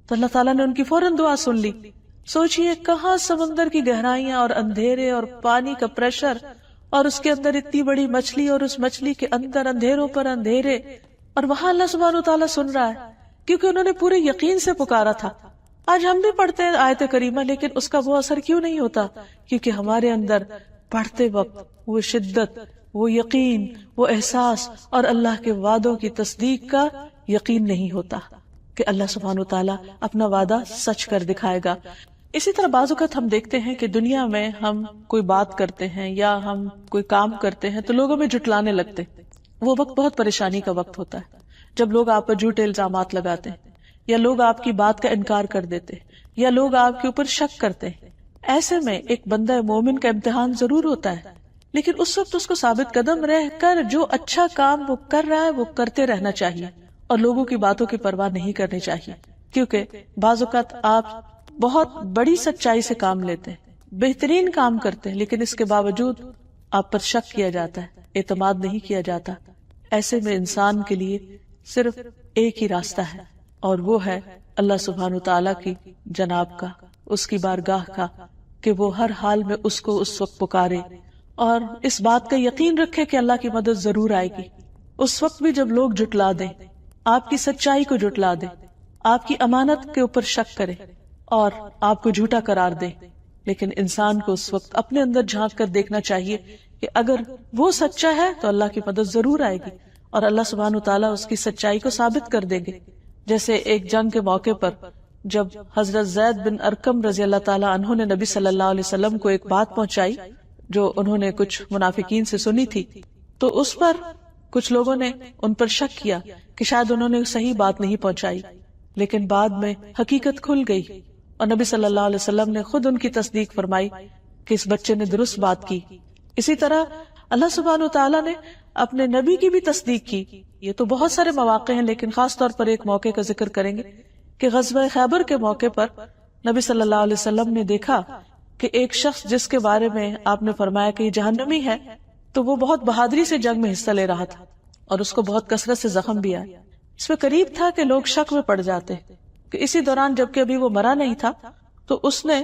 تو اللہ تعالیٰ نے ان کی فوراً دعا سن لی. سوچئے کہاں سمندر کی گہرائیاں اور اندھیرے اور پانی کا پریشر اور اس کے اندر اتنی بڑی مچھلی اور اس مچھلی کے اندر اندھیروں پر اندھیرے، اور وہاں اللہ سبحانہ تعالیٰ سن رہا ہے کیونکہ انہوں نے پورے یقین سے پکارا تھا. آج ہم بھی پڑھتے ہیں آیت کریمہ لیکن اس کا وہ اثر کیوں نہیں ہوتا؟ کیونکہ ہمارے اندر پڑھتے وقت وہ شدت، وہ یقین، وہ احساس اور اللہ کے وعدوں کی تصدیق کا یقین نہیں ہوتا کہ اللہ سبحانہ تعالیٰ اپنا وعدہ سچ کر دکھائے گا. اسی طرح بعض اوقات ہم دیکھتے ہیں کہ دنیا میں ہم کوئی بات کرتے ہیں یا ہم کوئی کام کرتے ہیں تو لوگوں میں جھٹلانے لگتے. وہ وقت بہت پریشانی کا وقت ہوتا ہے جب لوگ آپ پر جھوٹے الزامات لگاتے ہیں، یا لوگ آپ کی بات کا انکار کر دیتے، یا لوگ آپ کے اوپر شک کرتے ہیں. ایسے میں ایک بندہ مومن کا امتحان ضرور ہوتا ہے، لیکن اس وقت اس کو ثابت قدم رہ کر جو اچھا کام وہ کر رہا ہے وہ کرتے رہنا چاہیے اور لوگوں کی باتوں کی پرواہ نہیں کرنی چاہیے. کیونکہ بعض اوقات آپ بہت بڑی سچائی سے کام لیتے ہیں، بہترین کام کرتے ہیں، لیکن اس کے باوجود آپ پر شک کیا جاتا ہے، اعتماد نہیں کیا جاتا. ایسے میں انسان کے لیے صرف ایک ہی راستہ ہے اور وہ ہے اللہ سبحانہ تعالیٰ کی جناب کا، اس کی بارگاہ کا، کہ وہ ہر حال میں اس کو اس وقت پکارے اور اس بات کا یقین رکھے کہ اللہ کی مدد ضرور آئے گی. اس وقت بھی جب لوگ جھٹلا دیں، آپ کی سچائی کو جھٹلا دیں، آپ کی امانت کے اوپر شک کرے اور آپ کو جھوٹا قرار دے، لیکن انسان کو اس وقت اپنے اندر جھانک کر دیکھنا چاہیے کہ اگر وہ سچا ہے تو اللہ کی مدد ضرور آئے گی اور اللہ سبحانہ تعالیٰ اس کی سچائی کو ثابت کر دیں گے. جیسے ایک جنگ کے موقع پر جب حضرت زید بن ارقم رضی اللہ تعالی عنہ نے نبی صلی اللہ علیہ وسلم کو ایک بات پہنچائی جو انہوں نے کچھ منافقین سے سنی تھی، تو اس پر کچھ لوگوں نے ان پر شک کیا کہ شاید انہوں نے صحیح بات نہیں پہنچائی، لیکن بعد میں حقیقت کھل گئی اور نبی صلی اللہ علیہ وسلم نے خود ان کی تصدیق فرمائی کہ اس بچے نے درست بات کی۔ اسی طرح اللہ سبحانہ وتعالی نے اپنے نبی کی بھی تصدیق کی۔ یہ تو بہت سارے مواقع ہیں، لیکن خاص طور پر ایک موقع کا ذکر کریں گے کہ غزوہ خیبر کے موقع پر نبی صلی اللہ علیہ وسلم نے دیکھا کہ ایک شخص جس کے بارے میں آپ نے فرمایا کہ یہ جہنمی ہے، تو وہ بہت بہادری سے جنگ میں حصہ لے رہا تھا اور اس کو بہت کثرت سے زخم بھی آئے۔ اس میں قریب تھا کہ لوگ شک میں پڑ جاتے کہ اسی دوران جبکہ ابھی وہ مرا نہیں تھا تو اس نے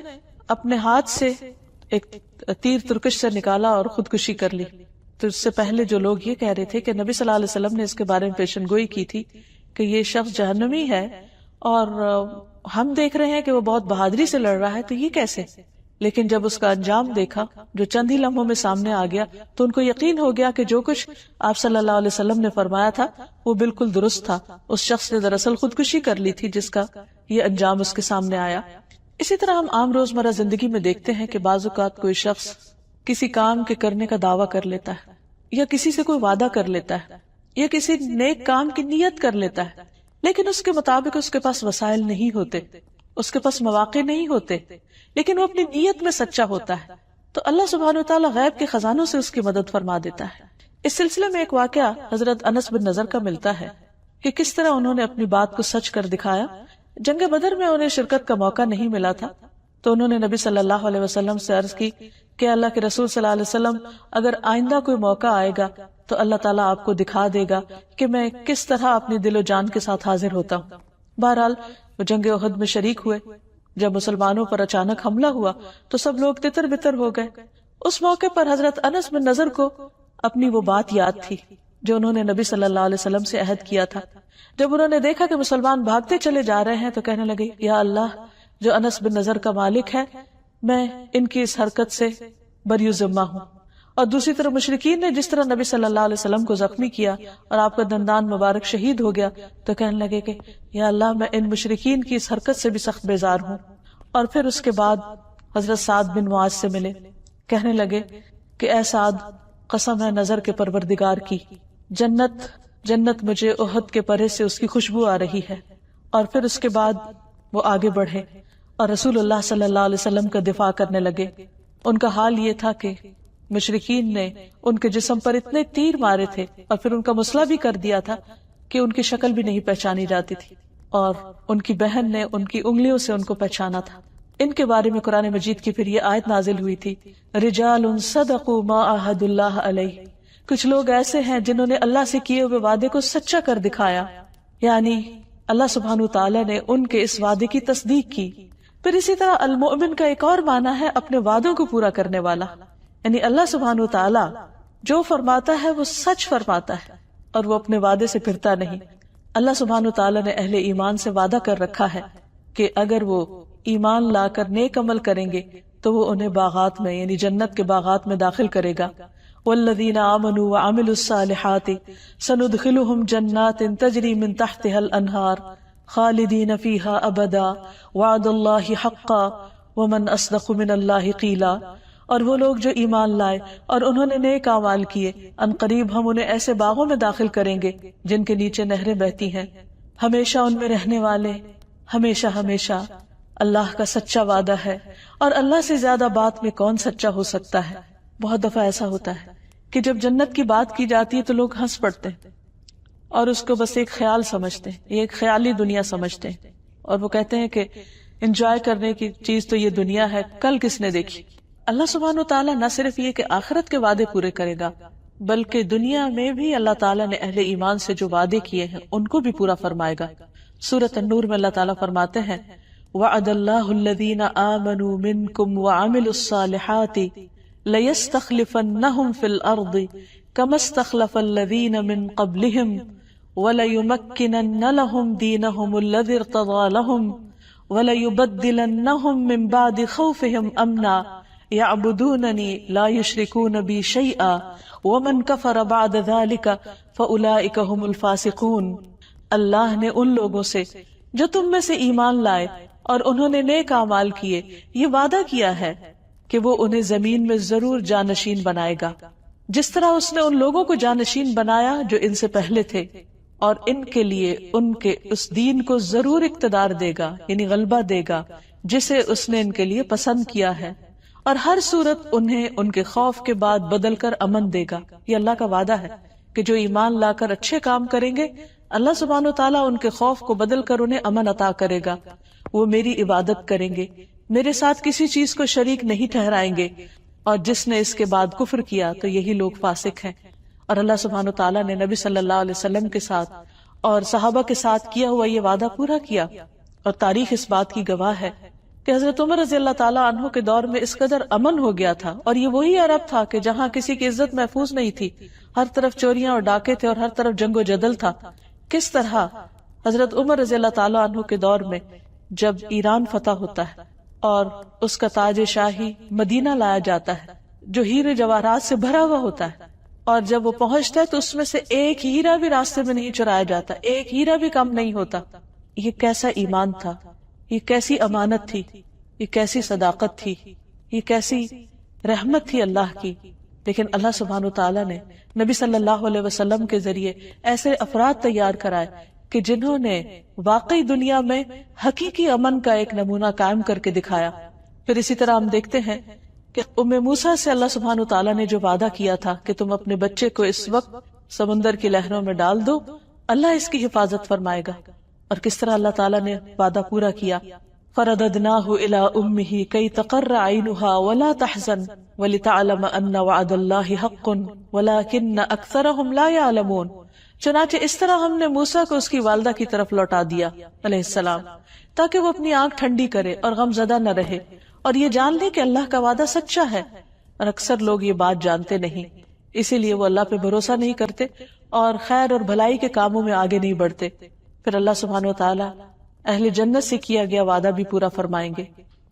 اپنے ہاتھ سے ایک تیر ترکش سے نکالا اور خودکشی کر لی۔ تو اس سے پہلے جو لوگ یہ کہہ رہے تھے کہ نبی صلی اللہ علیہ وسلم نے اس کے بارے میں پیشن گوئی کی تھی کہ یہ شخص جہنمی ہے اور ہم دیکھ رہے ہیں کہ وہ بہت بہادری سے لڑ رہا ہے، تو یہ کیسے؟ لیکن جب اس کا انجام دیکھا جو چند ہی لمحوں میں سامنے آ گیا تو ان کو یقین ہو گیا کہ جو کچھ آپ صلی اللہ علیہ وسلم نے فرمایا تھا وہ بالکل درست تھا۔ اس شخص نے دراصل خودکشی کر لی تھی جس کا یہ انجام اس کے سامنے آیا۔ اسی طرح ہم عام روزمرہ زندگی میں دیکھتے ہیں کہ بعض اوقات کوئی شخص کسی کام کے کرنے کا دعویٰ کر لیتا ہے، یا کسی سے کوئی وعدہ کر لیتا ہے، یا کسی نیک کام کی نیت کر لیتا ہے، لیکن اس کے مطابق اس کے پاس وسائل نہیں ہوتے، اس کے پاس مواقع نہیں ہوتے، لیکن وہ اپنی نیت میں سچا ہوتا ہے، تو اللہ سبحانہ وتعالی غیب کے خزانوں سے اس کی مدد فرما دیتا ہے۔ اس سلسلے میں ایک واقعہ حضرت انس بن نضر کا ملتا ہے کہ کس طرح انہوں نے اپنی بات کو سچ کر دکھایا۔ جنگ بدر میں انہیں شرکت کا موقع نہیں ملا تھا تو انہوں نے نبی صلی اللہ علیہ وسلم سے عرض کی کہ اللہ کے رسول صلی اللہ علیہ وسلم، اگر آئندہ کوئی موقع آئے گا تو اللہ تعالیٰ آپ کو دکھا دے گا کہ میں کس طرح اپنی دل و جان کے ساتھ حاضر ہوتا ہوں۔ بہرحال وہ جنگ احد میں شریک ہوئے۔ جب مسلمانوں پر اچانک حملہ ہوا تو سب لوگ تتر بتر ہو گئے۔ اس موقع پر حضرت انس بن نضر کو اپنی وہ بات یاد تھی جو انہوں نے نبی صلی اللہ علیہ وسلم سے عہد کیا تھا۔ جب انہوں نے دیکھا کہ مسلمان بھاگتے چلے جا رہے ہیں تو کہنے لگے، یا اللہ، جو انس بن نضر کا مالک ہے، میں ان کی اس حرکت سے بری ذمہ ہوں۔ اور دوسری طرف مشرکین نے جس طرح نبی صلی اللہ علیہ وسلم کو زخمی کیا اور آپ کا دندان مبارک شہید ہو گیا تو کہنے لگے کہ یا اللہ، میں ان مشرکین کی اس حرکت سے بھی سخت بیزار ہوں۔ اور پھر اس کے بعد حضرت سعد بن معاذ سے ملے، کہنے لگے کہ اے سعد، قسم ہے نظر کے پروردگار کی، جنت مجھے احد کے پرے سے اس کی خوشبو آ رہی ہے۔ اور پھر اس کے بعد وہ آگے بڑھے اور رسول اللہ صلی اللہ علیہ وسلم کا دفاع کرنے لگے۔ ان کا حال یہ تھا کہ مشرکین نے ان کے جسم پر اتنے تیر مارے تھے اور پھر ان کا مسئلہ بھی کر دیا تھا کہ ان کی شکل بھی نہیں پہچانی جاتی تھی، اور ان کی بہن نے ان کی انگلیوں سے ان کو پہچانا تھا۔ ان کے بارے میں قرآن مجید کی پھر یہ آیت نازل ہوئی تھی، رجال صدقوا ما عاہدوا اللہ علیہ، کچھ لوگ ایسے ہیں جنہوں نے اللہ سے کیے ہوئے وعدے کو سچا کر دکھایا، یعنی اللہ سبحانہ تعالیٰ نے ان کے اس وعدے کی تصدیق کی۔ پھر اسی طرح المؤمن کا ایک اور معنی ہے اپنے وعدوں کو پورا کرنے والا، یعنی اللہ سبحانہ تعالیٰ جو فرماتا ہے وہ سچ فرماتا ہے اور وہ اپنے وعدے سے پھرتا نہیں۔ اللہ سبحانہ تعالیٰ نے اہل ایمان سے وعدہ کر رکھا ہے کہ اگر وہ ایمان لا کر نیک عمل کریں گے تو وہ انہیں باغات میں، یعنی جنت کے باغات میں داخل کرے گا۔ والذین آمنوا وعملوا الصالحات سندخلهم جنات تجری من تحتها الانہار خالدین فیہا ابدا وعد اللہ حقا ومن اصدق من اللہ قیلا۔ اور وہ لوگ جو ایمان لائے اور انہوں نے نیک اعمال کیے، ان قریب ہم انہیں ایسے باغوں میں داخل کریں گے جن کے نیچے نہریں بہتی ہیں، ہمیشہ ان میں رہنے والے، ہمیشہ ہمیشہ۔ اللہ کا سچا وعدہ ہے، اور اللہ سے زیادہ بات میں کون سچا ہو سکتا ہے۔ بہت دفعہ ایسا ہوتا ہے کہ جب جنت کی بات کی جاتی ہے تو لوگ ہنس پڑتے ہیں اور اس کو بس ایک خیال سمجھتے ہیں، یہ ایک خیالی دنیا سمجھتے ہیں، اور وہ کہتے ہیں کہ انجوائے کرنے کی چیز تو یہ دنیا ہے، کل کس نے دیکھی۔ اللہ سبحانہ وتعالیٰ نہ صرف یہ کہ آخرت کے وعدے پورے کرے گا، بلکہ دنیا میں بھی اللہ تعالیٰ نے اہل ایمان سے جو وعدے کیے ہیں ان کو بھی پورا فرمائے گا۔ سورۃ النور میں اللہ تعالیٰ فرماتے ہیں، وعد اللہ الذین آمنوا منکم وعملوا الصالحات لَيَسْتَخْلِفَنَّهُمْ فِي الْأَرْضِ كَمَا اسْتَخْلَفَ الَّذِينَ مِنْ قَبْلِهِمْ وَلَيُمَكِّنَنَّ لَهُمْ دِينَهُمُ الَّذِي ارْتَضَىٰ لَهُمْ وَلَيُبَدِّلَنَّهُمْ مِنْ بَعْدِ خَوْفِهِمْ أَمْنًا يَعْبُدُونَنِي لَا يُشْرِكُونَ بِي شَيْئًا وَمَنْ كَفَرَ بَعْدَ ذَلِكَ فَأُولَئِكَ هُمُ الْفَاسِقُونَ۔ اللہ نے ان لوگوں سے جو تم میں سے ایمان لائے اور انہوں نے نیک اعمال کیے، یہ وعدہ کیا ہے کہ وہ انہیں زمین میں ضرور جانشین بنائے گا، جس طرح اس نے ان لوگوں کو جانشین بنایا جو ان سے پہلے تھے، اور ان کے لیے ان کے اس دین کو ضرور اقتدار دے گا، یعنی غلبہ دے گا، جسے اس نے ان کے لیے پسند کیا ہے، اور ہر صورت انہیں ان کے خوف کے بعد بدل کر امن دے گا۔ یہ اللہ کا وعدہ ہے کہ جو ایمان لا کر اچھے کام کریں گے، اللہ سبحانہ وتعالیٰ ان کے خوف کو بدل کر انہیں امن عطا کرے گا۔ وہ میری عبادت کریں گے، میرے ساتھ کسی چیز کو شریک نہیں ٹھہرائیں گے، اور جس نے اس کے بعد کفر کیا تو یہی لوگ فاسق ہیں۔ اور اللہ سبحانہ وتعالیٰ نے نبی صلی اللہ علیہ وسلم کے ساتھ اور صحابہ کے ساتھ کیا ہوا یہ وعدہ پورا کیا، اور تاریخ اس بات کی گواہ ہے کہ حضرت عمر رضی اللہ تعالیٰ عنہ کے دور میں اس قدر امن ہو گیا تھا، اور یہ وہی عرب تھا کہ جہاں کسی کی عزت محفوظ نہیں تھی، ہر طرف چوریاں اور ڈاکے تھے اور ہر طرف جنگ و جدل تھا۔ کس طرح حضرت عمر رضی اللہ تعالیٰ عنہ کے دور میں جب ایران فتح ہوتا ہے اور اس کا تاج شاہی مدینہ لایا جاتا ہے جو ہیرے جواہرات سے بھرا ہوا ہوتا ہے، اور جب وہ پہنچتا ہے تو اس میں سے ایک ہیرا بھی راستے میں نہیں چرایا جاتا، ایک ہیرا بھی کم نہیں ہوتا۔ یہ کیسا ایمان تھا، یہ کیسی امانت تھی، یہ کیسی صداقت تھی، یہ کیسی رحمت تھی اللہ کی۔ لیکن اللہ سبحانہ وتعالیٰ نے نبی صلی اللہ علیہ وسلم کے ذریعے ایسے افراد تیار کرائے کہ جنہوں نے واقعی دنیا میں حقیقی امن کا ایک نمونہ قائم کر کے دکھایا۔ پھر اسی طرح ہم دیکھتے ہیں کہ ام موسیٰ سے اللہ سبحانہ وتعالیٰ نے جو وعدہ کیا تھا کہ تم اپنے بچے کو اس وقت سمندر کی لہروں میں ڈال دو، اللہ اس کی حفاظت فرمائے گا۔ اور کس طرح اللہ تعالیٰ نے وعدہ پورا کیا، فَرَدَدْنَاهُ إِلَىٰ أُمِّهِ كَيْ تَقَرَّ عَيْنُهَا وَلَا تَحْزَنَ وَلِتَعْلَمَ أَنَّ وَعْدَ اللَّهِ حَقٌّ وَلَٰكِنَّ أَكْثَرَهُمْ لَا يَعْلَمُونَ۔ چنانچہ اس طرح ہم نے موسیٰ کو اس کی والدہ کی طرف لوٹا دیا علیہ السلام، تاکہ وہ اپنی آنکھ ٹھنڈی کرے اور غم زدہ نہ رہے، اور یہ جان لے کہ اللہ کا وعدہ سچا ہے۔ اور اکثر لوگ یہ بات جانتے نہیں، اسی لیے وہ اللہ پہ بھروسہ نہیں کرتے اور خیر اور بھلائی کے کاموں میں آگے نہیں بڑھتے۔ پھر اللہ سبحانہ وتعالیٰ اہل جنت سے کیا گیا وعدہ بھی پورا فرمائیں گے۔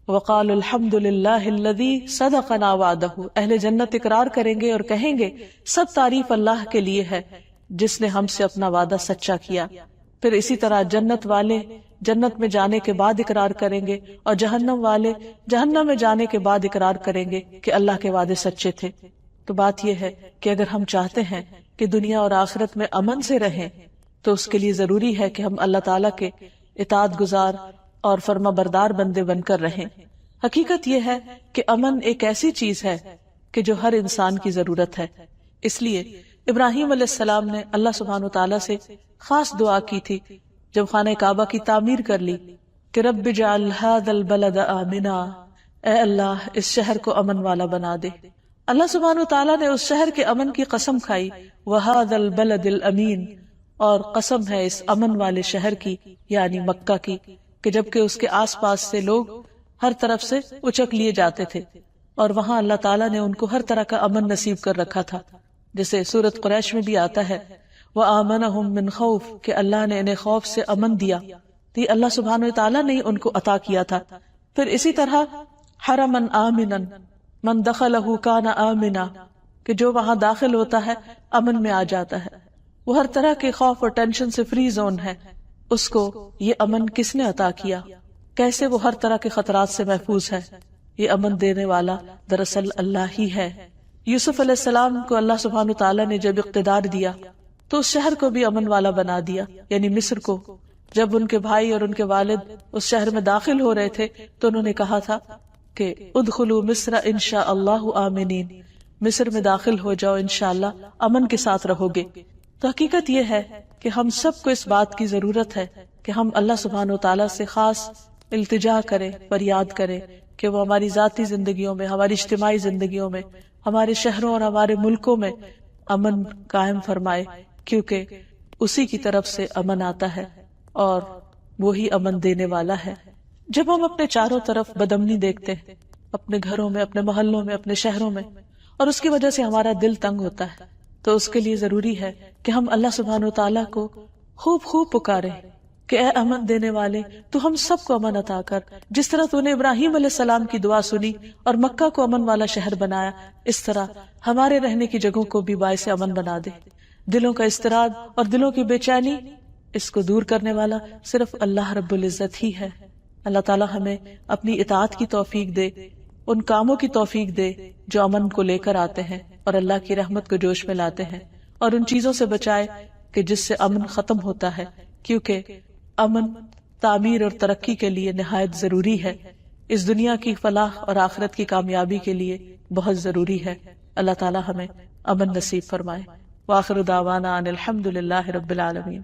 وَقَالُوا الْحَمْدُ لِلَّهِ الَّذِي صَدَقَنَا وَعْدَهُ، اہل جنت اقرار کریں گے اور کہیں گے سب تعریف اللہ کے لیے ہے جس نے ہم سے اپنا وعدہ سچا کیا۔ پھر اسی طرح جنت والے جنت میں جانے کے بعد اقرار کریں گے، اور جہنم والے جہنم میں جانے کے بعد اقرار کریں گے کہ اللہ کے وعدے سچے تھے۔ تو بات یہ ہے کہ اگر ہم چاہتے ہیں کہ دنیا اور آخرت میں امن سے رہیں تو اس کے لیے ضروری ہے کہ ہم اللہ تعالیٰ کے اطاعت گزار اور فرما بردار بندے بن کر رہیں۔ حقیقت یہ ہے کہ امن ایک ایسی چیز ہے کہ جو ہر انسان کی ضرورت ہے۔ اس لیے ابراہیم علیہ السلام نے اللہ سبحانہ وتعالیٰ سے خاص دعا کی تھی جب خانہ کعبہ کی تعمیر کر لی کہ رب اجعل ھذا البلد آمنا، اے اللہ اس شہر کو امن والا بنا دے۔ اللہ سبحانہ وتعالیٰ نے اس شہر کے امن کی قسم کھائی، وھذا البلد الامین، اور قسم ہے اس امن والے شہر کی یعنی مکہ کی، کہ جبکہ اس کے آس پاس سے لوگ ہر طرف سے اچک لیے جاتے تھے، اور وہاں اللہ تعالیٰ نے ان کو ہر طرح کا امن نصیب کر رکھا تھا، جیسے سورۃ قریش میں بھی آتا ہے وَآمَنَهُم مِّن خَوْفٍ، کہ اللہ نے انہیں خوف سے امن دیا، تو یہ اللہ سبحانہ وتعالیٰ نے ان کو عطا کیا تھا۔ پھر اسی طرح حرمن آمنن من دخلہ کان آمنا، کہ جو وہاں داخل ہوتا ہے امن میں آ جاتا ہے، وہ ہر طرح کے خوف اور ٹینشن سے فری زون ہے۔ اس کو یہ امن کس نے عطا کیا؟ کیسے وہ ہر طرح کے خطرات سے محفوظ ہے؟ یہ امن دینے والا دراصل اللہ ہی ہے۔ یوسف علیہ السلام کو اللہ سبحانہ تعالیٰ نے جب اقتدار دیا تو اس شہر کو بھی امن والا بنا دیا، یعنی مصر کو۔ جب ان کے بھائی اور ان کے والد اس شہر میں داخل ہو رہے تھے تو انہوں نے کہا تھا کہ ادخلوا مصر انشاء اللہ آمنین، مصر میں داخل ہو جاؤ انشاءاللہ امن کے ساتھ رہو گے۔ تو حقیقت یہ ہے کہ ہم سب کو اس بات کی ضرورت ہے کہ ہم اللہ سبحانہ وتعالیٰ سے خاص التجا کریں، فریاد کریں کہ وہ ہماری ذاتی زندگیوں میں، ہماری اجتماعی زندگیوں میں، ہمارے شہروں اور ہمارے ملکوں میں امن قائم فرمائے، کیونکہ اسی کی طرف سے امن آتا ہے اور وہی امن دینے والا ہے۔ جب ہم اپنے چاروں طرف بدامنی دیکھتے ہیں، اپنے گھروں میں، اپنے محلوں میں، اپنے شہروں میں، اور اس کی وجہ سے ہمارا دل تنگ ہوتا ہے، تو اس کے لیے ضروری ہے کہ ہم اللہ سبحانہ وتعالیٰ کو خوب خوب پکاریں کہ اے امن دینے والے، تو ہم سب کو امن عطا کر، جس طرح تو نے ابراہیم علیہ السلام کی دعا سنی اور مکہ کو امن والا شہر بنایا، اس طرح ہمارے رہنے کی جگہوں کو بھی باعث امن بنا دے۔ دلوں کا اضطراب اور دلوں کی بے چینی اس کو دور کرنے والا صرف اللہ رب العزت ہی ہے۔ اللہ تعالی ہمیں اپنی اطاعت کی توفیق دے، ان کاموں کی توفیق دے جو امن کو لے کر آتے ہیں اور اللہ کی رحمت کو جوش میں لاتے ہیں، اور ان چیزوں سے بچائے کہ جس سے امن ختم ہوتا ہے، کیونکہ امن تعمیر اور ترقی کے لیے نہایت ضروری ہے، اس دنیا کی فلاح اور آخرت کی کامیابی کے لیے بہت ضروری ہے۔ اللہ تعالی ہمیں امن نصیب فرمائے۔ وآخر دعوانا ان الحمد للہ رب العالمین۔